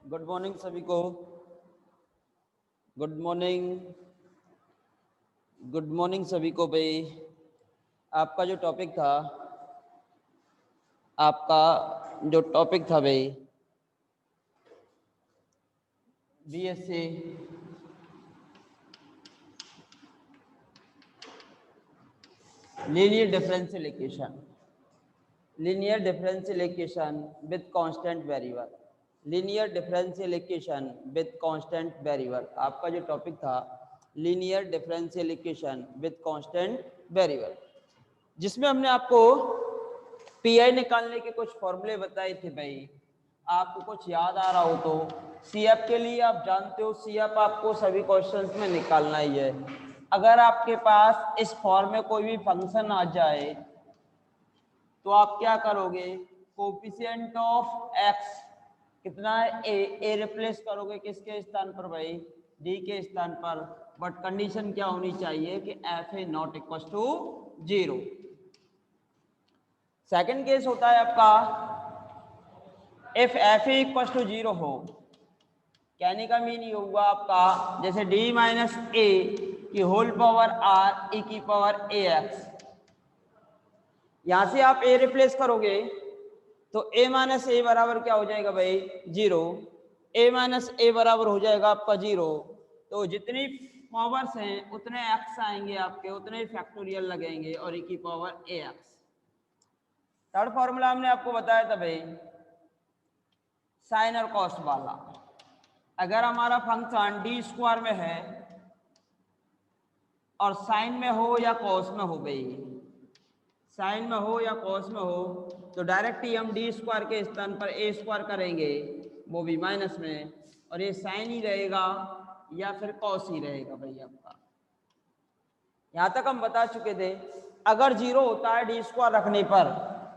Good morning सभी को। Good morning, good morning सभी को। भाई आपका जो टॉपिक था भाई BSc linear differential equation, linear differential equation with constant variable, linear differential equation with constant variable. आपका जो टॉपिक था linear differential equation with constant variable, जिसमें हमने आपको पीआई निकालने के कुछ फॉर्मूले बताए थे। भाई आपको कुछ याद आ रहा हो तो सीएफ के लिए आप जानते हो, सीएफ आपको सभी क्वेश्चंस में निकालना ही है। अगर आपके पास इस फॉर्म में कोई भी फंक्शन आ जाए तो आप क्या करोगे, कोफिशिएंट ऑफ एक्स कितना है, ए रिप्लेस करोगे किसके स्थान पर भाई, डी के स्थान पर। बट कंडीशन क्या होनी चाहिए कि F A not equal to 0। Second case होता है आपका if F A equal to 0 हो। कहने का मीन ये हुआ आपका जैसे डी माइनस ए की होल पावर आर ई की पावर ए एक्स, यहां से आप ए रिप्लेस करोगे तो a माइनस ए बराबर क्या हो जाएगा भाई 0। a माइनस ए बराबर हो जाएगा आपका 0। तो जितनी पावर्स हैं उतने x आएंगे आपके, उतने फैक्टोरियल लगेंगे और e की पावर ax। थर्ड फॉर्मूला हमने आपको बताया था भाई साइन और कॉस वाला। अगर हमारा फंक्शन डी स्क्वायर में है और साइन में हो या कॉस में हो भाई, साइन में हो या कॉस में हो, तो डायरेक्ट ही हम डी स्क्वायर के स्थान पर ए स्क्वायर करेंगे, वो भी माइनस में, और ये साइन ही रहेगा या फिर कॉस ही रहेगा भाई आपका। यहां तक हम बता चुके थे अगर 0 होता है डी स्क्वायर रखने पर,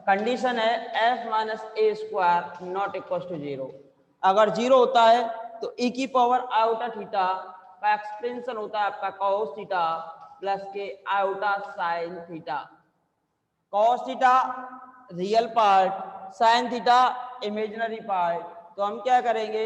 कंडीशन है F minus A square not equal to 0। अगर 0 होता है तो ई की पावर आयोटा थीटा का एक्सटेंशन होता है आपका कॉस थीटा प्लस के iota sine theta. Cos theta real part, sine theta imaginary part. तो हम क्या करेंगे,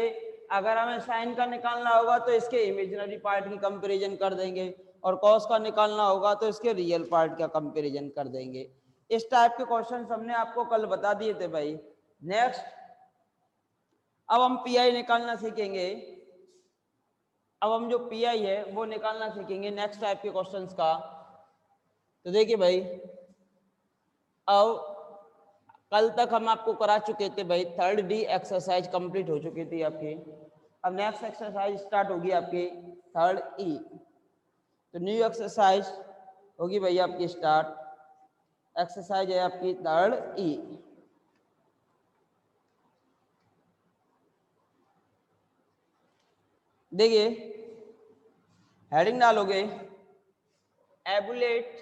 अगर हमें साइन का निकालना होगा तो इसके इमेजिनरी पार्ट की कंपैरिजन कर देंगे, और कॉस का निकालना होगा तो इसके रियल पार्ट का कंपैरिजन कर देंगे। इस टाइप के क्वेश्चन हमने आपको कल बता दिए थे भाई। नेक्स्ट अब हम पीआई निकालना सीखेंगे। अब हम जो पीआई है वो निकालना सीखेंगे नेक्स्ट टाइप के क्वेश्चंस का। तो देखिए भाई अब कल तक हम आपको करा चुके थे भाई थर्ड डी एक्सरसाइज कंप्लीट हो चुकी थी आपकी। अब नेक्स्ट एक्सरसाइज स्टार्ट होगी आपकी थर्ड ई। तो न्यू एक्सरसाइज होगी भाई आपकी स्टार्ट, एक्सरसाइज है आपकी थर्ड ई। देखिए हेडिंग डालोगे एबुलेट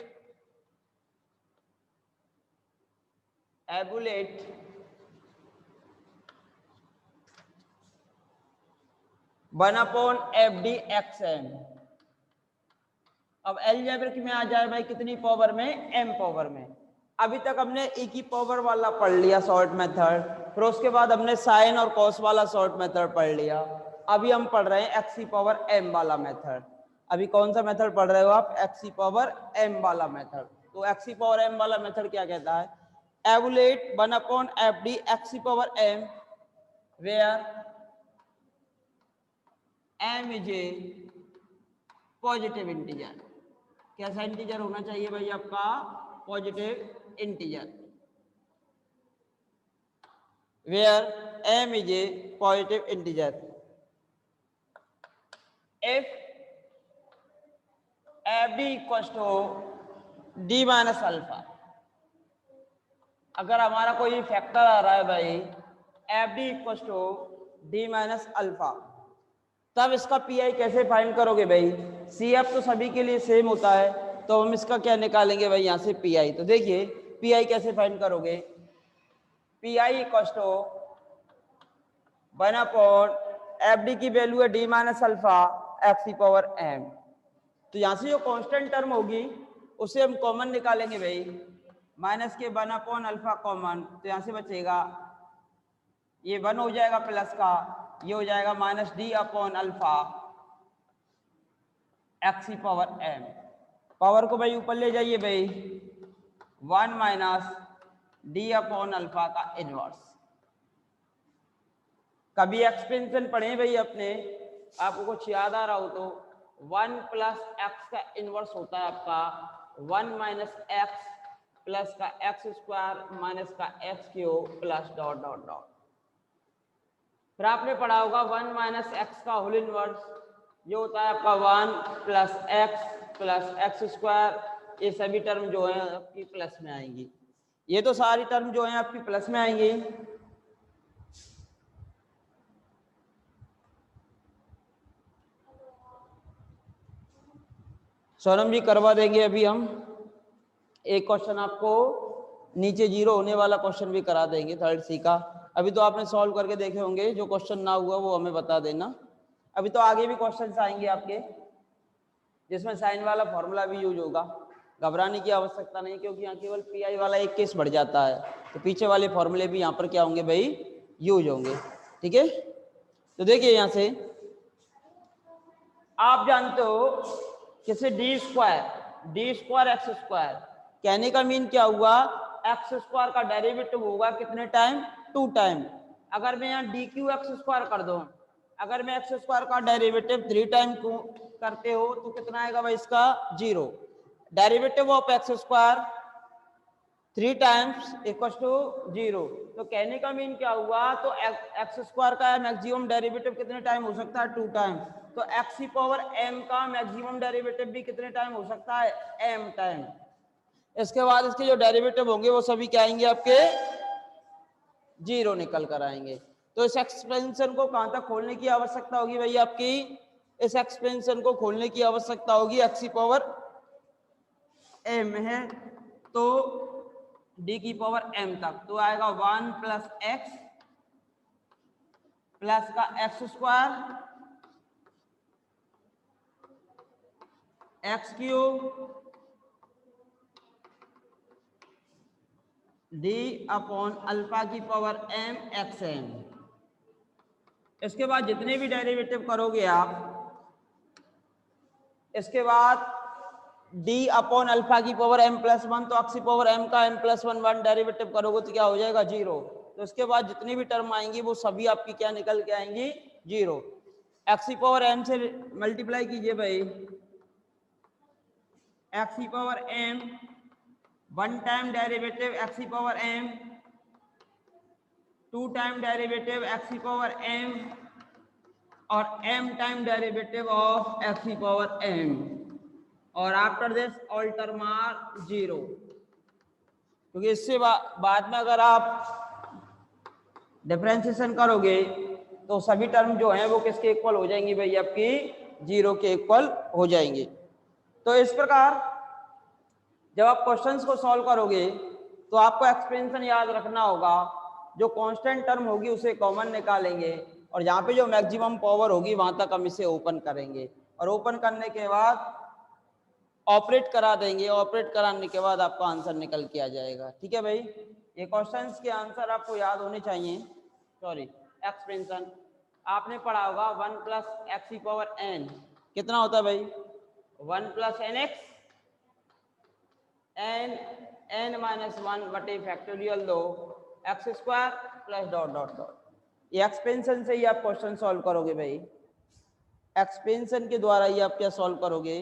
1/FD XM। अब एलजेब्रिक में आ जाए भाई कितनी पावर में, m पावर में। अभी तक हमने e की पावर वाला पढ़ लिया शॉर्ट मेथड, फिर उसके बाद हमने साइन और कॉस वाला शॉर्ट मेथड पढ़ लिया। अभी हम पढ़ रहे हैं x की पावर m वाला मेथड। अभी कौन सा मेथड पढ़ रहे हो आप, x की पावर m वाला मेथड। तो x की पावर m वाला मेथड क्या कहता है, एवुलेट 1/FD x की power m where m is a positive integer. कैसा इंटीजर होना चाहिए भाई आपका, positive integer, where m is a positive integer. If fd equal to d minus alpha, अगर हमारा कोई फैक्टर आ रहा है भाई fd equal to d minus alpha, तब इसका पीआई कैसे फाइंड करोगे भाई। सीएफ तो सभी के लिए सेम होता है, तो हम इसका क्या निकालेंगे भाई यहाँ से पीआई। तो देखिए पीआई कैसे फाइंड करोगे, पीआई इक्वल टू 1/FD की वैल्यू है d माइनस अल्फा x की पावर m। तो यहाँ से जो कांस्टेंट टर्म होगी उसे हम कॉमन निकालेंगे भाई, माइनस के 1/अल्फा कॉमन, तो यहाँ से बचेगा ये 1 हो जाएगा प्लस का, ये हो जाएगा minus D upon alpha x की पावर एम। पावर को भाई ऊपर ले जाइए भाई, 1 माइनस डी अपॉन अल्फा का इनवर्स। कभी एक्सपेंशन पढ़े भाई अपने, आपको कुछ याद आ रहा हो तो 1 प्लस एक्स का इनवर्स होता है आपका 1 माइनस एक्स प्लस का एक्स स्क्वायर माइनस का x cube plus dot dot dot. फिर आपने पढ़ा होगा 1 माइनस एक्स का होल इनवर्स, ये होता है आपका 1 प्लस एक्स स्क्वायर। ये सभी टर्म जो है आपकी प्लस में आएंगी, ये तो सारी टर्म जो है आपकी प्लस में आएंगी। सोनम जी करवा देंगे अभी हम एक क्वेश्चन आपको, नीचे जीरो होने वाला क्वेश्चन भी करा देंगे थर्ड सी का। अभी तो आपने सॉल्व करके देखे होंगे, जो क्वेश्चन ना हुआ वो हमें बता देना। अभी तो आगे भी क्वेश्चंस आएंगे आपके जिसमें साइन वाला फॉर्मूला भी यूज होगा, घबराने की आवश्यकता नहीं, क्योंकि यहाँ केवल पी आई वाला एक केस बढ़ जाता है, तो पीछे वाले फॉर्मूले भी यहाँ पर क्या होंगे भाई, यूज होंगे। ठीक है, तो देखिए यहाँ से आप जानते हो किसे डी स्क्वायर एक्स स्क्वायर, कहने का मीन क्या हुआ, एक्स स्क्वायर का डेरिवेटिव होगा कितने टाइम, 2 टाइम। अगर मैं यहाँ डी क्यू एक्स स्क्वायर कर दूं, अगर मैं एक्स स्क्वायर का डेरिवेटिव 3 टाइम करते हो तो कितना आएगा भाई इसका 0। Derivative of X square 3 times equal to 0। तो कहने का मीन क्या हुआ, तो एक्स स्क्वायर का मैक्सिमम डेरिवेटिव कितने टाइम हो सकता है, 2 टाइम। तो एक्स की पावर एम का मैक्सिमम डेरिवेटिव भी कितने टाइम हो सकता है, एम टाइम। इसके बाद इसके जो डेरिवेटिव होंगे वो सभी क्या आएंगे आपके 0 निकल कर आएंगे। तो इस एक्सपेंशन को कहां तक खोलने की आवश्यकता होगी भाई आपकी, इस एक्सपेंशन को खोलने की आवश्यकता होगी एक्स की पावर एम है तो डी की पावर एम तक, तो आएगा 1 प्लस एक्स प्लस का x square x cube D upon alpha की पावर एम एक्स एम। इसके बाद जितने भी डेरिवेटिव करोगे आप, इसके बाद d अपॉन अल्फा की पावर m प्लस 1, तो एक्स की पावर m का m प्लस 1 डेरिवेटिव करोगे तो क्या हो जाएगा 0। तो इसके बाद जितनी भी टर्म आएंगी वो सभी आपकी क्या निकल के आएंगी 0। एक्स की पावर m से मल्टीप्लाई कीजिए भाई, एक्स की power m 1 time derivative x की power m, 2 time derivative x की पावर m और m time derivative of x की पावर m, और after this all term are 0। क्योंकि इससे बाद में अगर आप डिफरेंशिएशन करोगे तो सभी टर्म जो हैं वो किसके इक्वल हो जाएंगी भाई, आपकी 0 के इक्वल हो जाएंगे। तो इस प्रकार जब आप क्वेश्चंस को सॉल्व करोगे तो आपको एक्सपेंशन याद रखना होगा, जो कांस्टेंट टर्म होगी उसे कॉमन निकालेंगे और यहाँ पे जो मैक्सिमम पावर होगी वहां तक हम इसे ओपन करेंगे, और ओपन करने के बाद ऑपरेट करा देंगे, ऑपरेट कराने के बाद आपका आंसर निकल के आ जाएगा। ठीक है भाई, ये क्वेश्चंस के आंसर आपको याद होने चाहिए। सॉरी, एक्सपेंशन आपने पढ़ा होगा 1 प्लस एक्स की पावर एन कितना होता है भाई, 1 plus N X N N minus 1 बटे फैक्टोरियल दो X square plus dot dot dot. ये एक्सपेंशन से ही आप क्वेश्चन सॉल्व करोगे भाई, एक्सपेंशन के द्वारा ही आप क्या सॉल्व करोगे,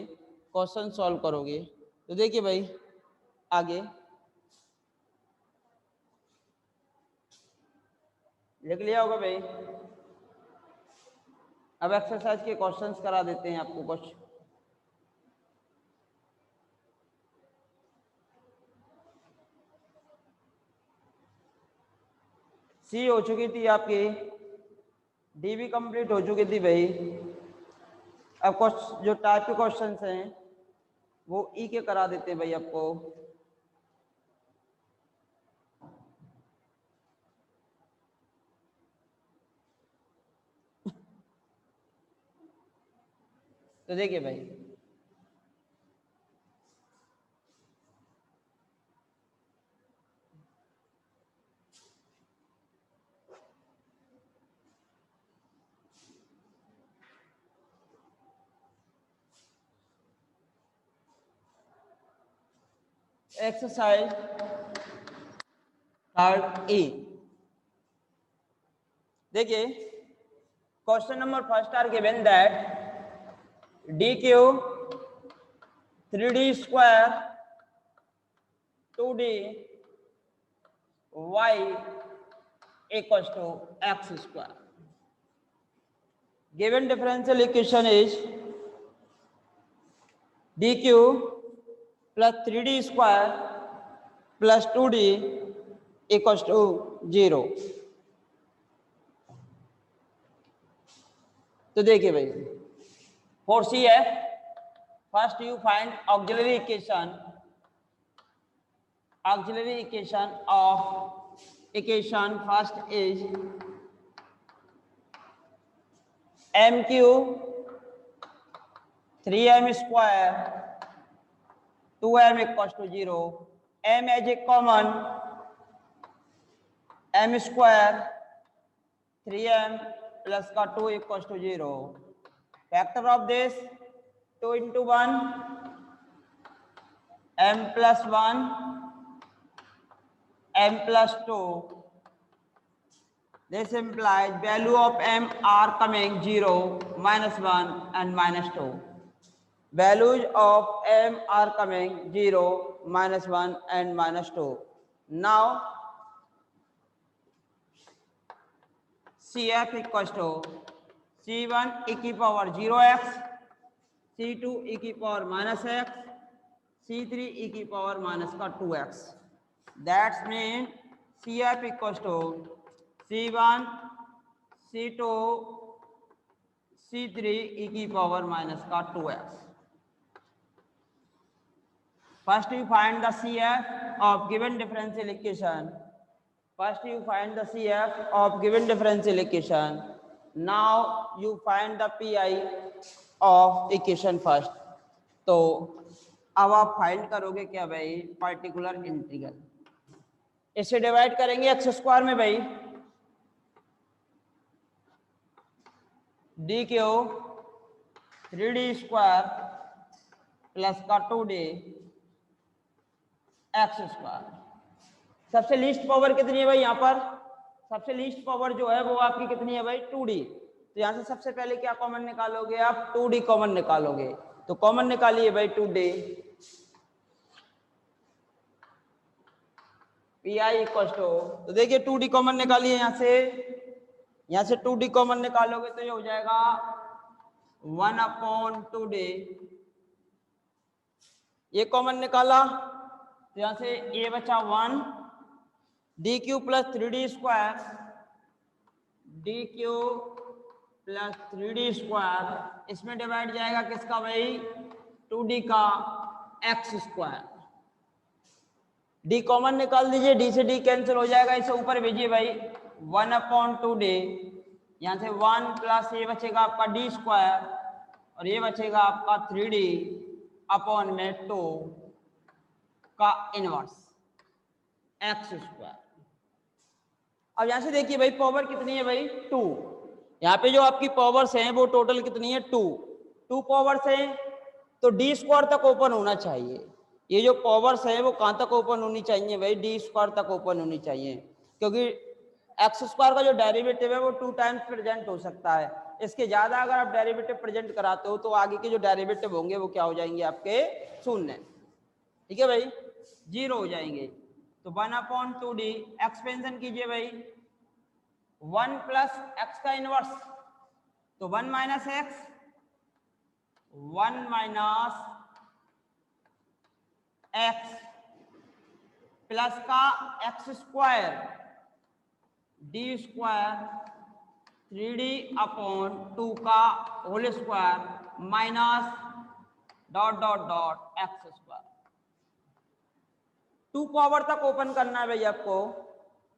क्वेश्चन सॉल्व करोगे। तो देखिए भाई आगे लिख लिया होगा भाई। अब एक्सरसाइज के क्वेश्चंस करा देते हैं आपको कुछ। सी हो चुकी थी आपकी, डी भी कंप्लीट हो चुकी थी भाई। अब कुछ जो टाइप के क्वेश्चंस हैं वो ई के करा देते हैं भाई आपको। तो देखिए भाई एक्सरसाइज थर्ड ए। देखिए question number first are given that D Q 3d square 2d y equals to x square. Given differential equation is dq plus 3d square plus 2d equals to 0. तो देखिए भाई for C है first you find auxiliary equation of equation first is M cube 3m square 2m equals to 0, m as a common m square 3m plus का 2 equals to 0, factor of this 2 into 1 m plus 1 m plus 2. This implies value of m are coming 0, -1 and -2. Values of m are coming 0, -1 and -2. Now CF equals to C1 e की power 0x, C2 e की power -x, C3 e की power minus का 2x. That's mean CF equals to C1, C2, C3 e की power minus का 2x. First you find the CF of given differential equation. Now you find the PI of equation first. तो अब आप find करोगे क्या भाई particular integral. इसे divide करेंगे एक्स स्क्वायर में भाई. D Q 3d square plus का 2d एक्स स्क्वायर. सबसे लीस्ट पावर कितनी है भाई यहाँ पर? सबसे लीस्ट पावर जो है वो आपकी कितनी है भाई 2d. तो यहाँ से सबसे पहले क्या कॉमन निकालोगे आप? 2d कॉमन निकालोगे. तो कॉमन निकालिए भाई 2d. PI इक्वल्स टू, तो देखिए 2d कॉमन निकालिए यहाँ से 2d कॉमन निकालोगे तो ये हो जाएगा 1/2d. ये कॉमन निकाला तो यहाँ से a बचा 1, dq plus 3d square, dq plus 3d square, इसमें डिवाइड जाएगा किसका भाई 2d का x स्क्वायर. d कॉमन निकाल दीजिए, d से d कैंसिल हो जाएगा, इसे ऊपर भेजिए भाई 1/2d. यहाँ से 1 प्लस ये बचेगा आपका d स्क्वायर और ये बचेगा आपका 3d अपॉन में 2 का इनवर्स x स्क्वायर. अब यहाँ से देखिए भाई पावर कितनी है भाई 2. यहाँ पे जो आपकी पावर्स हैं वो टोटल कितनी है 2 पावर्स हैं. तो d स्क्वायर तक ओपन होना चाहिए. ये जो पावर्स है वो कहाँ तक ओपन होनी चाहिए भाई? d स्क्वायर तक ओपन होनी चाहिए, क्योंकि x स्क्वायर का जो डेरिवेटिव है वो 2 टाइम्स प्रेजेंट हो सकता है. इसके ज्यादा अगर आप डेरिवेटिव प्रेजेंट कराते हो तो आगे के जो डेरिवेटिव होंगे वो क्या हो जाएंगे आपके? शून्य. ठीक है भाई, 0 हो जाएंगे. तो 1/2d एक्सपेंशन कीजिए भाई 1 प्लस x का इनवर्स, तो 1 minus x, 1 minus x plus का x square d square 3d upon 2 का whole square minus dot dot dot x square. 2 power तक ओपन करना है भाई आपको.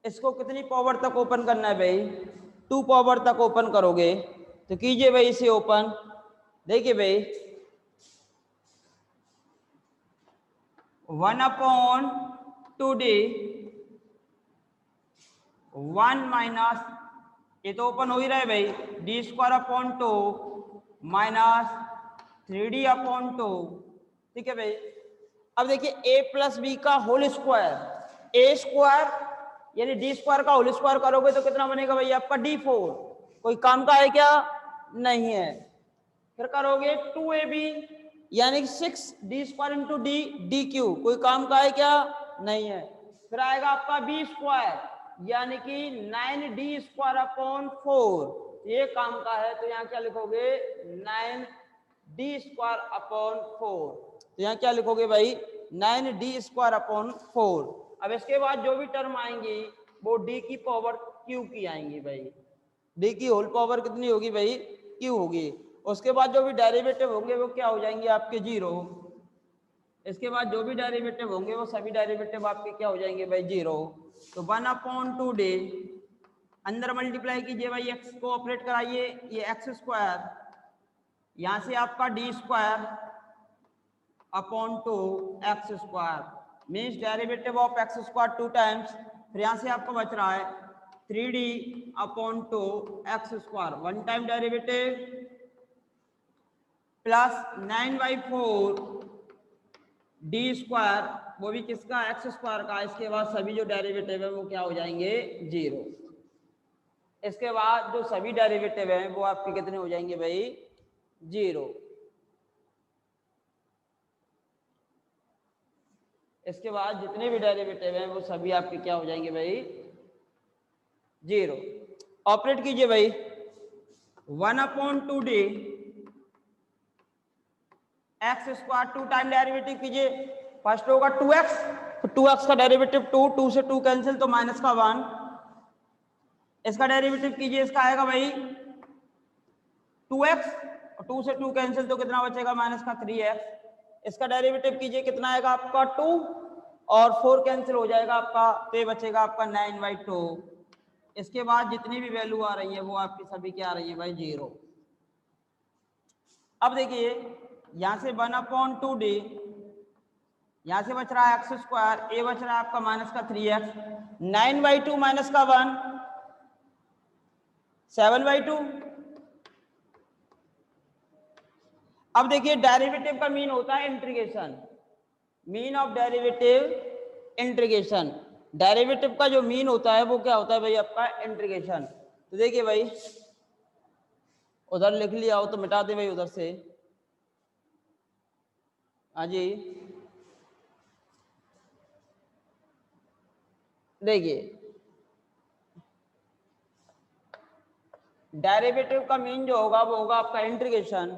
इसको कितनी पावर तक ओपन करना है भाई? 2 पावर तक ओपन करोगे तो कीजिए भाई इसे ओपन. देखिए भाई 1/2d 1 माइनस, ये तो ओपन हो ही रहा है भाई, d square upon 2 minus 3d upon 2. ठीक है भाई, अब देखिए a प्लस बी का होल स्क्वायर, ए स्क्वायर यानी डी स्क्वायर का होल स्क्वायर करोगे तो कितना बनेगा भाई आपका d4। कोई काम का है क्या? नहीं है। फिर करोगे 2ab यानी 6d square into D D Q, कोई काम का है क्या? नहीं है। फिर आएगा आपका बी स्क्वायर यानी कि 9d स्क्वायर अपॉन 4, ये काम का है तो यहाँ क्या लिखोगे 9d स्क्वायर अपॉन 4, तो यहाँ क्या लिखोगे भाई 9d स्क्वायर अपॉन 4। अब इसके बाद जो भी टर्म आएंगी वो d की पावर q की आएंगी भाई, d की होल पावर कितनी होगी भाई? q होगी। उसके बाद जो भी डेरिवेटिव होंगे वो क्या हो जाएंगे आपके 0। इसके बाद जो भी डेरिवेटिव होंगे वो सभी डेरिवेटिव आपके क्या हो जाएंगे भाई 0। तो 1/2d अंदर मल्टीप्लाई कीजिए भाई, x को ऑपरेट कराइए, ये x स्क्वायर यहां से आपका d square upon 2 x square means derivative of x square 2 times. फिर यहां से आपको बच रहा है 3d upon 2 x square, one time derivative plus 9/4 D square, वो भी किसका? एक्स स्क्वायर का। इसके बाद सभी जो डेरिवेटिव है वो क्या हो जाएंगे 0। इसके बाद जो सभी डेरिवेटिव हैं वो आपके कितने हो जाएंगे भाई 0। इसके बाद जितने भी डेरिवेटिव हैं वो सभी आपके क्या हो जाएंगे भाई 0। ऑपरेट कीजिए भाई 1/2d x square 2 time derivative कीजिए, फर्स्ट होगा 2x, तो 2x का डेरिवेटिव 2, 2 से 2 कैंसिल तो माइनस का 1, इसका डेरिवेटिव कीजिए, इसका आएगा भाई 2x और 2 से 2 कैंसिल तो कितना बचेगा माइनस का 3x, इसका डेरिवेटिव कीजिए कितना आएगा आपका 2 और 4 कैंसिल हो जाएगा आपका, तो ये बचेगा आपका 9/2। इसके बाद जितनी भी वैल्यू आ रही है वो आपकी सभी क्या आ रही है भाई 0। अब देखिए यहां से 1/2d, यहां से बच रहा है एक्स स्क्वायर, ए बच रहा है आपका माइनस का 3x, 9/2 माइनस का 1 7/2। अब देखिए डेरिवेटिव का मीन होता है integration, mean of derivative integration, derivative का जो मीन होता है वो क्या होता है भाई आपका इंटीग्रेशन। तो देखिए भाई उधर लिख लिया हो तो मिटा दे भाई उधर से, हाँ जी। देखिए डेरिवेटिव का मीन जो होगा वो होगा आपका इंटीग्रेशन,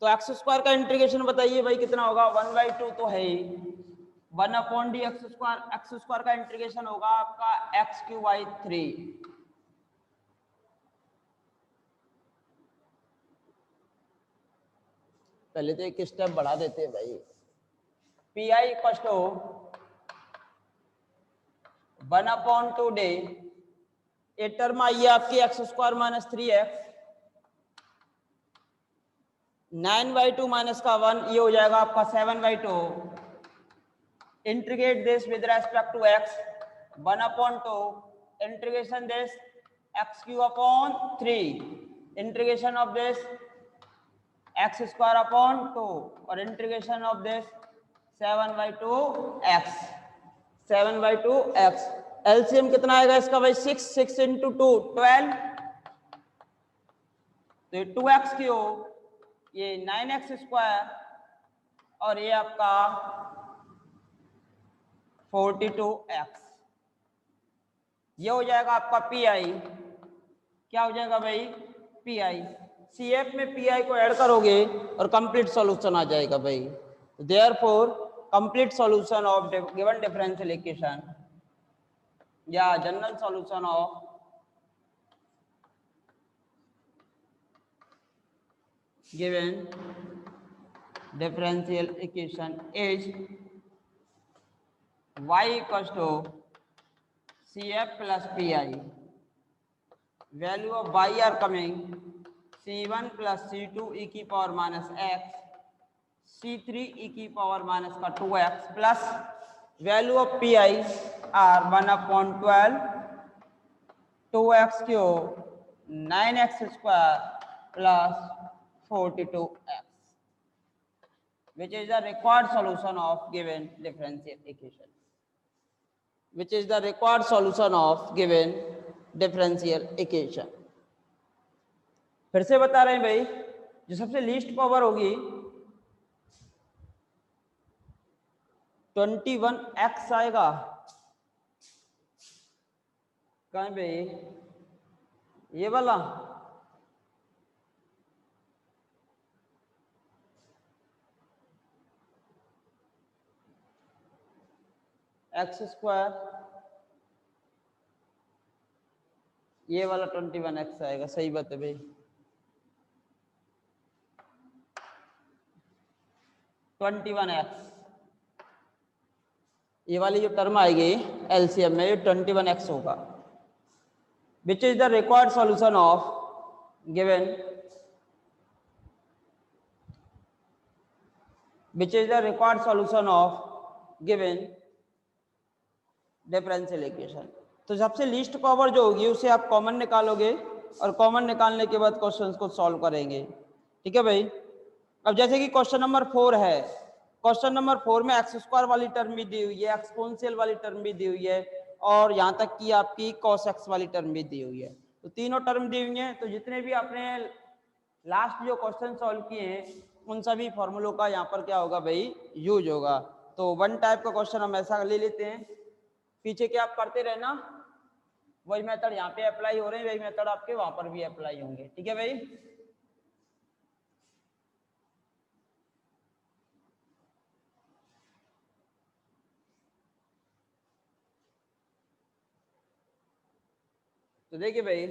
तो एक्स स्क्वायर का इंटीग्रेशन बताइए भाई कितना होगा 1/2 तो है ही, 1/d एक्स स्क्वायर का इंटीग्रेशन होगा आपका x³ 3। पहले तो एक स्टेप बढ़ा देते हैं भाई, PI इक्वल टू 1/2d, ये टर्म आई है आपकी x² माइनस 3x, 9/2 माइनस का 1 ये हो जाएगा आपका 7/2, integrate this with respect to x 1/2 integration this x³ integration of this x²/2 और integration of this 7/2x 7/2x। LCM कितना आएगा इसका भाई 6, 6 इंटू 2 12, तो 2x³ ये 9x² और ये आपका 42x, ये हो जाएगा आपका PI। क्या हो जाएगा भाई PI। CF में PI को ऐड करोगे और कंप्लीट सॉल्यूशन आ जाएगा भाई। Therefore complete solution of given differential equation या general solution of given differential equation is y equals to CF plus PI. Value of y are coming C1 plus C2 e की power minus x, C3 e की power minus का 2x plus value of PI are 1/12 2x³ 9x² plus 42x। which is the required solution of given differential equation, which is the required solution of given differential equation. फिर से बता रहे हैं भाई, जो सबसे लीस्ट पावर होगी 21x आएगा कहीं भाई, ये वाला एक्स स्क्वायर, ये वाला 21x आएगा, सही बात है भाई। ये वाली जो टर्म आएगी एलसीएम में, ये 21x होगा, which is the required solution of given, which is the required solution of given differential equation. तो सबसे लीस्ट पावर जो होगी उसे आप कॉमन निकालोगे और कॉमन निकालने के बाद क्वेश्चंस को सॉल्व करेंगे, ठीक है भाई। अब जैसे कि क्वेश्चन नंबर 4 है, क्वेश्चन नंबर 4 में एक्स स्क्वायर वाली टर्म भी दी हुई है, एक्सपोनेंशियल वाली टर्म भी दी हुई है, और यहाँ तक कि आपकी cos x वाली टर्म भी दी हुई है। तो तीनों टर्म दी हुई हैं, तो जितने भी आपने लास्ट जो क्वेश्चन सॉल्व किए हैं उन सभी फॉर्मूलों का यहाँ पर क्या होगा भाई, यूज होगा। तो वन टाइप का क्वेश्चन हम ऐसा ले लेते हैं, पीछे क्या आप करते रहना, वही मेथड यहाँ पे अप्लाई हो रहे हैं, वही मेथड आपके वहां पर भी अप्लाई होंगे, ठीक है भाई। तो देखिए भाई,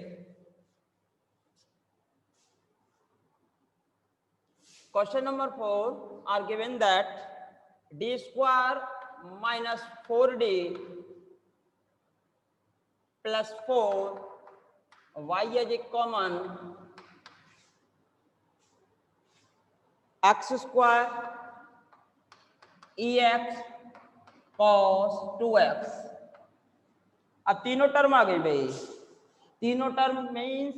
question number 4 are given that D square minus 4d plus 4 y as a common X square ex cos 2x। अब तीनों टर्म आ गई भाई, तीनों टर्म मीन्स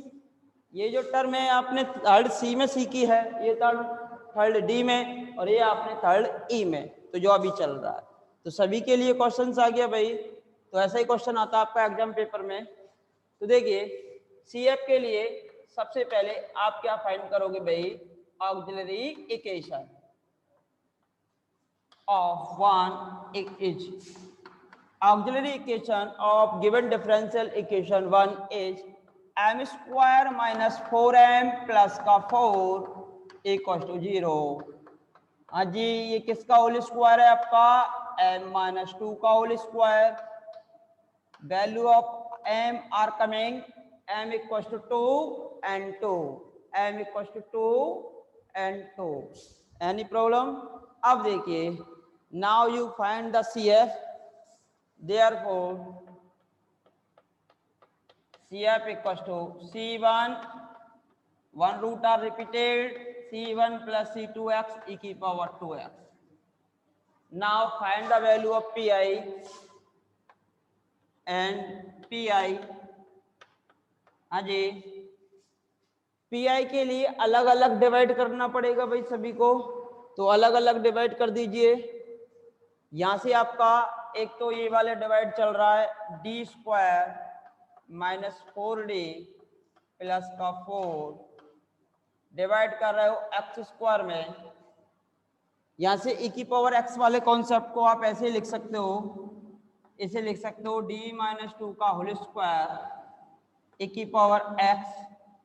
ये जो टर्म है आपने थर्ड सी में सीखी है, ये थर्ड डी में, और ये आपने थर्ड ई में, तो जो अभी चल रहा है, तो सभी के लिए क्वेश्चंस आ गया भाई। तो ऐसा ही क्वेश्चन आता है आपका एग्जाम पेपर में। तो देखिए सीएफ के लिए सबसे पहले आप क्या फाइंड करोगे भाई, auxiliary equation of one is auxiliary equation of given differential equation 1 is m square minus 4m plus का 4 equals to 0। हाँ जी, ये किसका होल स्क्वायर है आपका, m minus 2 का whole square. Value of m are coming m equals to 2 and 2, m equals to 2 and 2। Any problem? अब देखिए, now you find the CF, therefore CF equals to C1, one root are repeated, C1 plus C2x e की power 2x। now find the value of Pi and Pi। हाँ जी, Pi के लिए अलग अलग divide करना पड़ेगा भाई सभी को, तो अलग अलग डिवाइड कर दीजिए। यहां से आपका एक तो ये वाले डिवाइड चल रहा है D square minus 4d plus का 4 डिवाइड कर रहे हो एक्स स्क्वायर में। यहां से e की पावर x वाले कॉन्सेप्ट को आप ऐसे लिख सकते हो, इसे लिख सकते हो d माइनस 2 का होल स्क्वायर e की पावर x।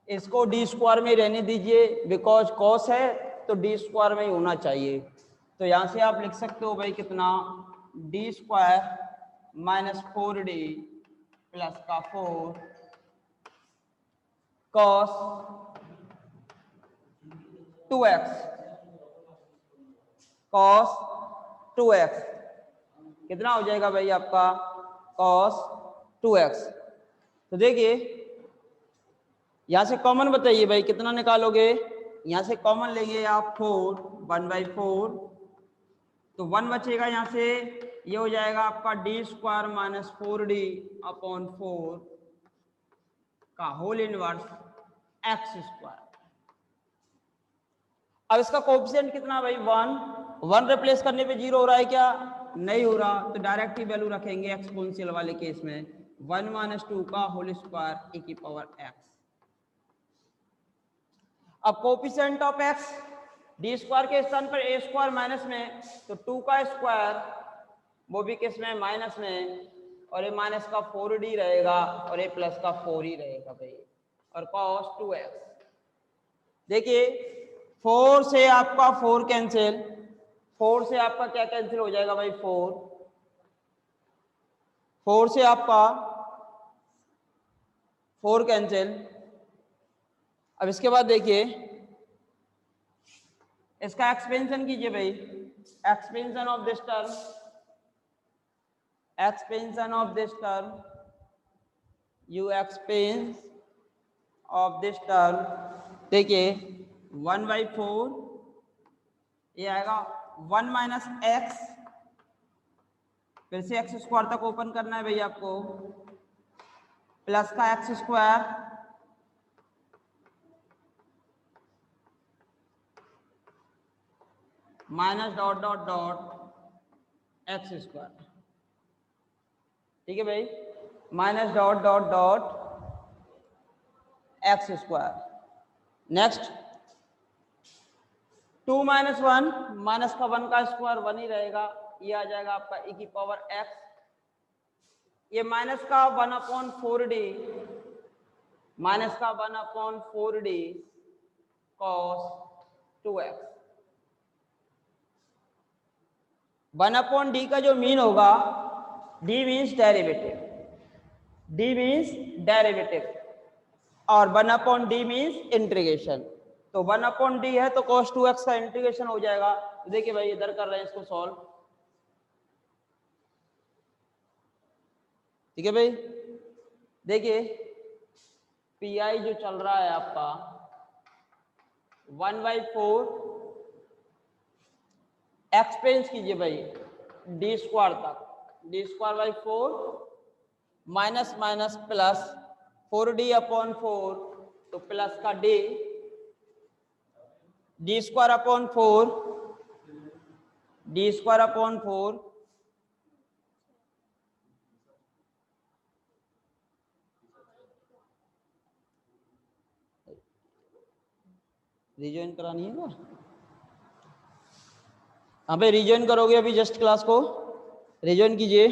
इसको डी स्क्वायर में रहने दीजिए, बिकॉज कॉस है तो डी स्क्वायर में ही होना चाहिए। तो यहां से आप लिख सकते हो भाई कितना, D square minus 4d plus का 4 कॉस 2x, कॉस 2x कितना हो जाएगा भाई आपका, कॉस 2x। तो देखिए यहां से कॉमन बताइए भाई कितना निकालोगे, यहां से कॉमन लेंगे आप 4, 1/4, तो 1 बचेगा यहां से, ये हो जाएगा आपका D square minus 4d upon 4 का होल इनवर्स एक्स स्क्वायर। अब इसका कोएफिशिएंट कितना भाई 1, 1 रिप्लेस करने पे 0 हो रहा है क्या? नहीं हो रहा, तो डायरेक्ट ही वैल्यू रखेंगे एक्सपोनेंशियल वाले केस में 1 - 2 का होल स्क्वायर e की पावर x। अब coefficient of x D square के स्थान पर ए स्क्वायर माइनस में, तो 2 का स्क्वायर वो भी किस में? माइनस में, और ये माइनस का 4d रहेगा और ये प्लस का 4 ही रहेगा भाई, और cos 2x। देखिए 4 से आपका 4 कैंसिल, 4 से आपका क्या कैंसिल हो जाएगा भाई? 4 से आपका 4 कैंसिल। अब इसके बाद देखिए इसका एक्सपेंशन कीजिए भाई, expansion of this term, expansion of this term, you expense of this term. देखिए 1/4 ये आएगा 1 माइनस एक्स, फिर से एक्स स्क्वायर तक ओपन करना है भैया आपको, प्लस का x square minus dot dot dot x square. ठीक है भाई, minus dot dot dot x square. Next 2 - 1, minus का 1 का स्क्वायर 1 ही रहेगा, ये आ जाएगा आपका e की पावर x। ये माइनस का 1/4d, माइनस का 1/4d cos 2x। 1/d का जो मीन होगा, d means derivative, d means derivative, और 1/d मीन्स इंटीग्रेशन। तो 1/d है तो cos 2x का इंटीग्रेशन हो जाएगा। तो देखिए भाई इधर कर रहे हैं इसको सॉल्व। ठीक है भाई, देखिए पी जो चल रहा है आपका 1/4, एक्सपेंस कीजिए भाई डी स्क्वायर तक, d²/4 minus minus plus 4d/4, तो प्लस का d²/4, d²/4 रिजॉइन करानी है ना? हाँ भाई रिजॉइन करोगे अभी जस्ट क्लास को रिजॉइन कीजिए।